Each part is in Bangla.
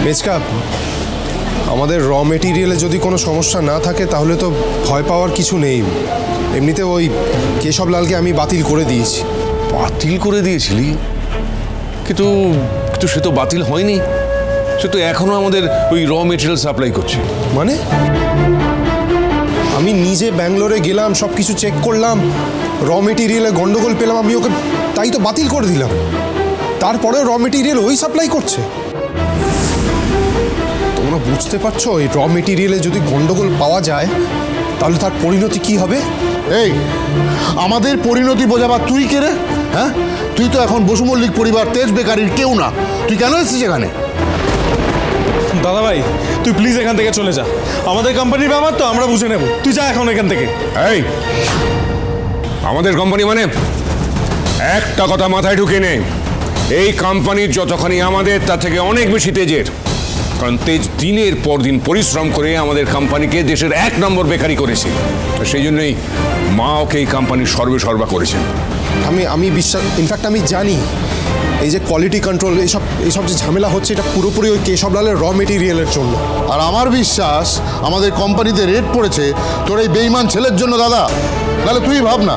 মেচকা, আমাদের র মেটেরিয়ালে যদি কোনো সমস্যা না থাকে তাহলে তো ভয় পাওয়ার কিছু নেই। এমনিতে ওই কেশবলালকে আমি বাতিল করে দিয়েছি। বাতিল করে দিয়েছিলি? কিন্তু সে তো বাতিল হয়নি, সে তো এখনো আমাদের ওই র মেটেরিয়াল সাপ্লাই করছে। মানে আমি নিজে ব্যাঙ্গালোরে গেলাম, সব কিছু চেক করলাম, র মেটেরিয়ালে গন্ডগোল পেলাম, আমি ওকে তাই তো বাতিল করে দিলাম। তারপরে র মেটেরিয়াল ওই সাপ্লাই করছে। তোমরা বুঝতে পারছো এই র মেটেরিয়ালে যদি গন্ডগোল পাওয়া যায় তাহলে তার পরিণতি কি হবে? এই আমাদের পরিণতি বোঝাবার তুই কে রে? হ্যাঁ, তুই তো এখন বসু মল্লিক পরিবার তেজ বেকারির কেউ না। তুই কেন এসেছিস এখানে? দাদা ভাই, তুই প্লিজ এখান থেকে চলে যা। আমাদের কোম্পানির ব্যাপার তো আমরা বুঝে নেব, তুই যা এখন এখান থেকে। এই আমাদের কোম্পানি মানে? একটা কথা মাথায় ঢুকে নে, এই কোম্পানির যতখানি আমাদের তার থেকে অনেক বেশি তেজের। কারণ তেজ দিনের পর দিন পরিশ্রম করে আমাদের কোম্পানিকে দেশের 1 নম্বর বেকারি করেছে। সেই জন্যই মা ওকে এই কোম্পানির সর্বা করেছেন। আমি বিশ্বাস, ইনফ্যাক্ট আমি জানি এই যে কোয়ালিটি কন্ট্রোল এইসব যে ঝামেলা হচ্ছে এটা পুরোপুরি ওই কেশবলালের র মেটেরিয়ালের জন্য। আর আমার বিশ্বাস আমাদের কোম্পানিতে রেড পড়েছে তোর এই বেঈমান ছেলের জন্য দাদা। তাহলে তুই ভাব না,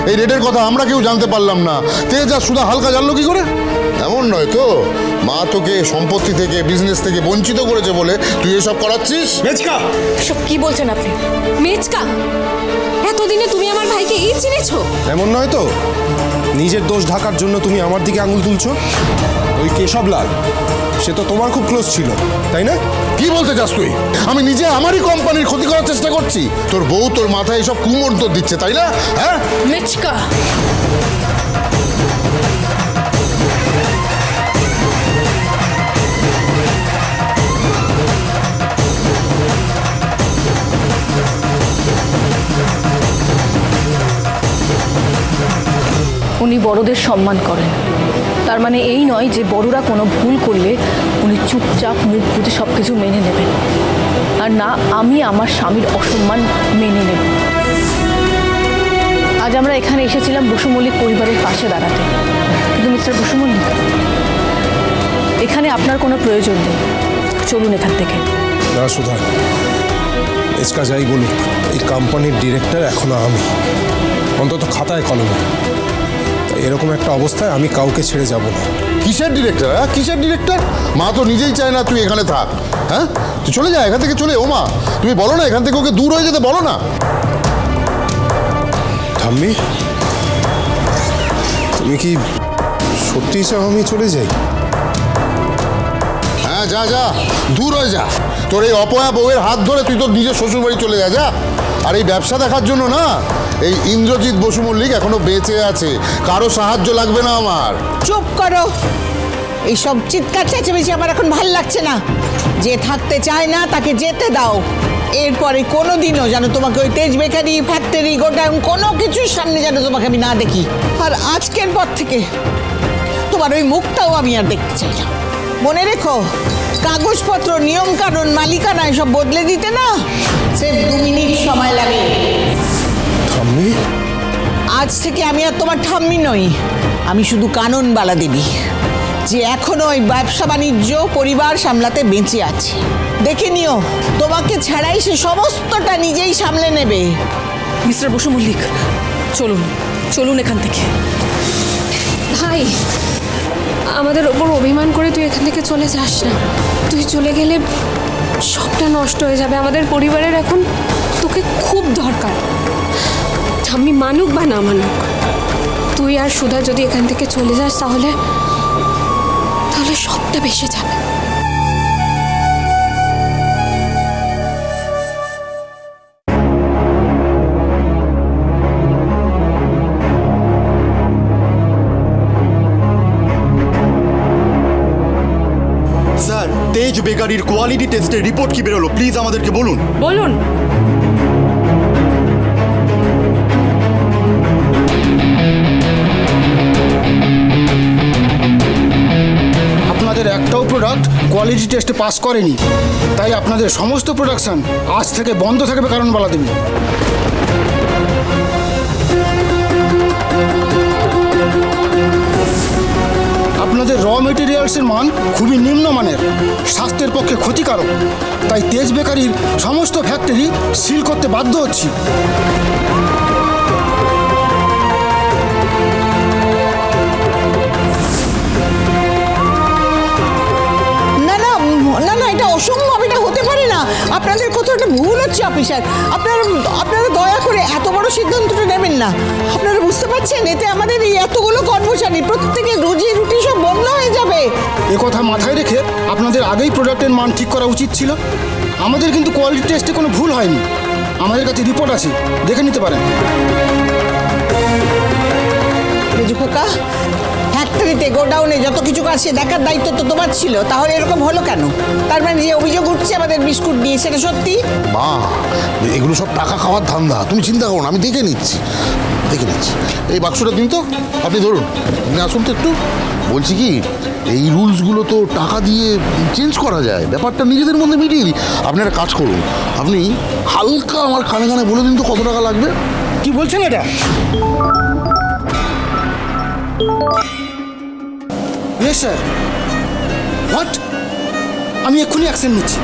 এই রেডের কথা আমরা কেউ জানতে পারলাম না, তেজ আর সুধা হালকা জানলো কি করে? এমন নয় তো মা তোকে সম্পত্তি থেকে বিজনেস থেকে বঞ্চিত করেছে বলে তুই এসব করাচ্ছিস? মেচকা, সব কি বলছেন আপনি? মেচকা, এতদিনে তুমি আমার ভাইকে এই চিনেছো? এমন নয় তো নিজের দোষ ঢাকার জন্য তুমি আমার দিকে আঙুল তুলছো? ওই কেশবলাল সে তো তোমার খুব ক্লোজ ছিল, তাই না? কি বলতে চাস তুই? আমি নিজে আমারই কোম্পানির ক্ষতি করার চেষ্টা করছি? তোর বউ তোর মাথায় এসব কুমন্ত্র দিচ্ছে, তাই না? হ্যাঁ মেচকা, উনি বড়দের সম্মান করেন, তার মানে এই নয় যে বড়রা কোনো ভুল করলে উনি চুপচাপ মুখ বুঝে সব কিছু মেনে নেবেন। আর না, আমি আমার স্বামীর অসম্মান মেনে নেব। আজ আমরা এখানে এসেছিলাম বসু মল্লিক পরিবারের পাশে দাঁড়াতে, কিন্তু মিস্টার বসু মল্লিক, এখানে আপনার কোনো প্রয়োজন নেই। চলুন এখান থেকে। না সুধা, এসকা যাই বলুক, এই কোম্পানির ডিরেক্টর এখনো আমি, অন্তত খাতায় কলমে। এরকম একটা অবস্থায় আমি কাউকে ছেড়ে যাব না। কিসের ডিরেক্টর? হ্যাঁ, কিসের ডিরেক্টর? মা তো নিজেই চায় না তুই এখানে থাক। হ্যাঁ, তুই চলে যা এখান থেকে, চলে। ও মা, তুমি বলো না এখান থেকে ওকে দূর হয়ে যেতে বলো না। ঠাম্মি, তুমি কি সত্যি চাও আমি চলে যাই? হ্যাঁ, যা যা, দূর হয়ে যা। তোর এই অপয়া বউয়ের হাত ধরে তুই তোর নিজের শ্বশুর বাড়ি চলে যা, যা। আর এই ব্যবসা দেখার জন্য না, এই ইন্দ্রজিৎ বসু মল্লিক এখনো বেঁচে আছে, কারো সাহায্য লাগবে না আমার। চুপ করো, এইসব চিৎকার চেঁচামেচি আমার এখন ভাল লাগছে না। যে থাকতে চায় না তাকে যেতে দাও। এরপরে কোনোদিনও যেন তোমাকে ওই তেজ বেকারি, ফ্যাক্টরি, গোডাউন কোনো কিছুর সামনে যেন তোমাকে আমি না দেখি। আর আজকের পর থেকে তোমার ওই মুখটাও আমি আর দেখতে চাই না। মনে রেখো, কাগজপত্র, নিয়ম কানুন, মালিকানা এসব বদলে দিতে না সে 2 মিনিট সময় লাগে। ঠাম্মি, আজ থেকে আমি আর তোমার ঠাম্মি নই, আমি শুধু কানুনবালা দেবী, যে এখনো ওই ব্যবসা বাণিজ্য পরিবার সামলাতে বেঁচে আছে। দেখে নিও, তোমাকে ছাড়াই সে সমস্তটা নিজেই সামলে নেবে। মিস্টার বসু মল্লিক, চলুন চলুন এখান থেকে। ভাই, আমাদের ওপর অভিমান করে তুই এখান থেকে চলে যাস না। তুই চলে গেলে সবটা নষ্ট হয়ে যাবে। আমাদের পরিবারের এখন তোকে খুব দরকার। ঠাম্মি মানুক বা না মানুক, তুই আর সুধা যদি এখান থেকে চলে যাস তাহলে সবটা ভেসে যাবে। স্যার, তেজ বেকারির কোয়ালিটি টেস্টের রিপোর্ট কি বেরোলো প্লিজ আমাদেরকে বলুন। বলুন। আপনাদের একটাও প্রোডাক্ট কোয়ালিটি টেস্টে পাস করেনি, তাই আপনাদের সমস্ত প্রোডাকশন আজ থেকে বন্ধ থাকবে কারণ বলা দেবে। আপনাদের আপনাদের র মেটেরিয়ালসের মান খুবই নিম্নমানের, স্বাস্থ্যের পক্ষে ক্ষতিকারক। তাই তেজ বেকারির সমস্ত ফ্যাক্টরি সিল করতে বাধ্য হচ্ছি। না না না না, এটা অসম্ভব, এটা হতে পারে না। আপনাদের কোথাও একটা ভুল হচ্ছে অফিসার। আপনারা দয়া করে এত বড় সিদ্ধান্তটা নেবেন না। আপনারা বুঝতে পারছেন এতে আমাদের এই এতগুলো কর্মচারী প্রত্যেকের রুজি রুটি সব বন্ধ হয়ে যাবে। এ কথা মাথায় রেখে আপনাদের আগেই প্রোডাক্টের মান ঠিক করা উচিত ছিল। আমাদের কিন্তু কোয়ালিটি টেস্টে কোনো ভুল হয়নি, আমাদের কাছে রিপোর্ট আছে, দেখে নিতে পারেন। রেজু কাকা, ফ্যাক্টরিতে গোডাউনে যত কিছু আছে দেখার দায়িত্ব তো তোমার ছিল, তাহলে এরকম হলো কেন? তার মানে যে অভিযোগ উঠছে আমাদের বিস্কুট দিয়ে, সেটা সত্যি? মা, এগুলো সব টাকা খাওয়ার ধান্দা, তুমি চিন্তা করো না, আমি দেখে নিচ্ছি। এই বাক্সটা দিন তো, আপনি ধরুন, আসুন তো একটু। বলছি কি, এই রুলসগুলো তো টাকা দিয়ে চেঞ্জ করা যায়, ব্যাপারটা নিজেদের মধ্যে মিটিয়ে দিই। আপনি একটা কাজ করুন, আপনি হালকা আমার কানে কানে বলে দিন তো কত টাকা লাগবে। কি বলছেন এটা? Yes sir. হোয়াট? আমি এক্ষুনি অ্যাকশন নিচ্ছি।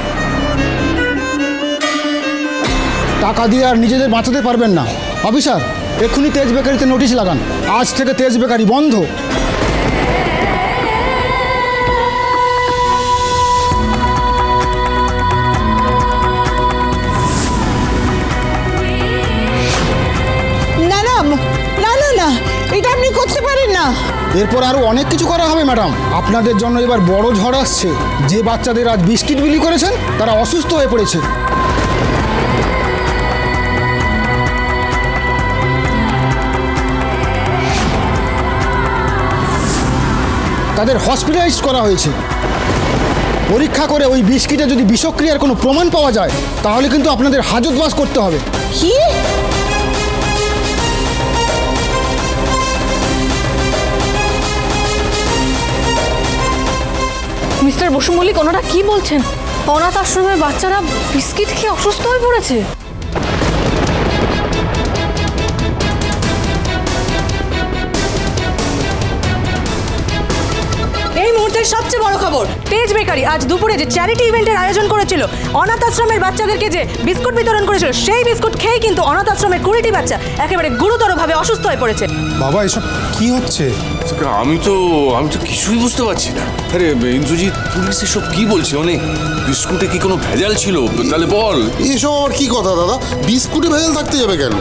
টাকা দিয়ে আর নিজেদের বাঁচাতে পারবেন না অফিসার, এক্ষুনি তেজ বেকারিতে নোটিশ লাগান, আজ থেকে তেজ বেকারি বন্ধ। না না না না না, এটা আপনি করতে পারেন না। এরপর আরও অনেক কিছু করা হবে ম্যাডাম। আপনাদের জন্য এবার বড় ঝড় আসছে। যে বাচ্চাদের আজ বিস্কিট বিলি করেছেন তারা অসুস্থ হয়ে পড়েছে। তাদের হসপিটালাইজ করা হয়েছে। পরীক্ষা করে ওই বিস্কিটে যদি বিষক্রিয়ার কোনো প্রমাণ পাওয়া যায় তাহলে কিন্তু আপনাদের হাজতবাস করতে হবে। কি? মিস্টার বসু মল্লিক, ওনারা কি বলছেন? অনাথ আশ্রমের বাচ্চারা বিস্কিট খেয়ে অসুস্থ হয়ে পড়েছে। এই মুহূর্তের সবচেয়ে বড় খবর, তেজ বেকারি আজ দুপুরে যে চ্যারিটি ইভেন্টের আয়োজন করেছিল, অনাথ আশ্রমের বাচ্চাদেরকে যে বিস্কুট বিতরণ করেছিল, সেই বিস্কুট খেয়ে কিন্তু অনাথ আশ্রমের 20টি বাচ্চা একেবারে গুরুতরভাবে অসুস্থ হয়ে পড়েছে। বাবা, এসব কি হচ্ছে? আমি তো কিছুই বুঝতে পারছি না। আরে ইন্দ্রজিৎ, পুলিশ এসব কি বলছে? অনেক বিস্কুটে কি কোনো ভেজাল ছিল? তাহলে বল। এসব আর কি কথা দাদা, বিস্কুটে ভেজাল থাকতে যাবে কেন?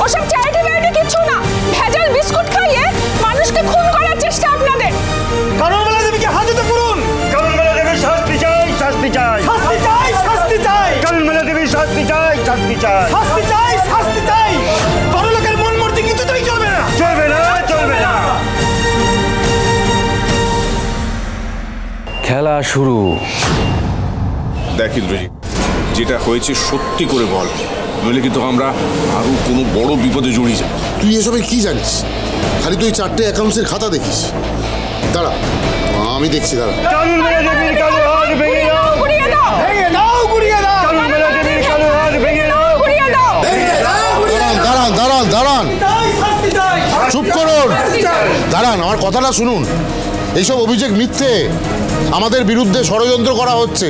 ওসব চ্যারিটি ব্যারিটি কিছু না, ভেজাল বিস্কুট খাইয়ে মানুষকে খুন করার চেষ্টা আপনাদের। কারণবেলা দেবীকে হাজতে পুরুন। কারণবেলা দেবীর শাস্তি চাই, শাস্তি চাই, শাস্তি চাই, শাস্তি চাই। কারণবেলা দেবীর শাস্তি চাই, শাস্তি চাই, শাস্তি চাই, শাস্তি চাই। বড় লোকের মন মর্জি কিছুতেই চলবে না, চলবে না, চলবে না। খেলা শুরু। দেখ ইন্দ্রজিৎ, যেটা হয়েছে সত্যি করে বল, নইলে কিন্তু আমরা আরো কোনো বড় বিপদে জড়িয়ে যাব। তুই এসবে কি জানিস? খালি তুই 4টে অ্যাকাউন্টসের খাতা দেখিস। দাঁড়া, আমি দেখছি, দাঁড়া। কারণবেলা দেবীর কালো হাত ভেঙে দাও, গুড়িয়ে দাও, ভেঙে দাও, গুড়িয়ে দাও। কারণবেলা দেবীর কালো হাত ভেঙে দাও, গুড়িয়ে দাও, ভেঙে দাও। দাঁড়ান দাঁড়ান দাঁড়ান, চুপ করুন, দাঁড়ান, আমার কথাটা শুনুন। এইসব অভিযোগ মিথ্যে, আমাদের বিরুদ্ধে ষড়যন্ত্র করা হচ্ছে।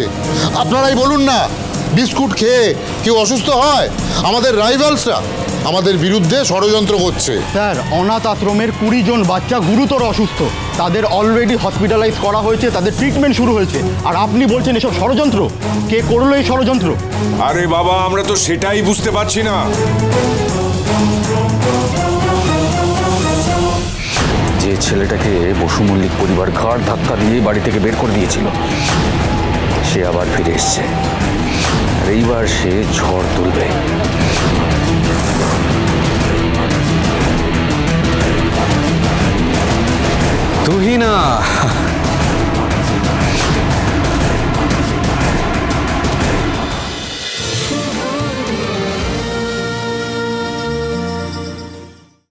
আপনারাই বলুন না, বিস্কুট খেয়ে কেউ অসুস্থ হয়? আমাদের রাইভালসরা আমাদের বিরুদ্ধে ষড়যন্ত্র করছে। স্যার, অনাথ আশ্রমের 20 জন বাচ্চা গুরুতর অসুস্থ, তাদের অলরেডি হসপিটালাইজ করা হয়েছে, তাদের ট্রিটমেন্ট শুরু হয়েছে। আর আপনি বলছেন এসব ষড়যন্ত্র? কে করলো এই ষড়যন্ত্র? আরে বাবা, আমরা তো সেটাই বুঝতে পারছি না। যে ছেলেটাকে বসু মল্লিক পরিবার ঘাড় ধাক্কা দিয়ে বাড়ি থেকে বের করে দিয়েছিল, সে আবার ফিরে এসছে। আর এইবার সে ঝড় তুলবে। তুহিনা,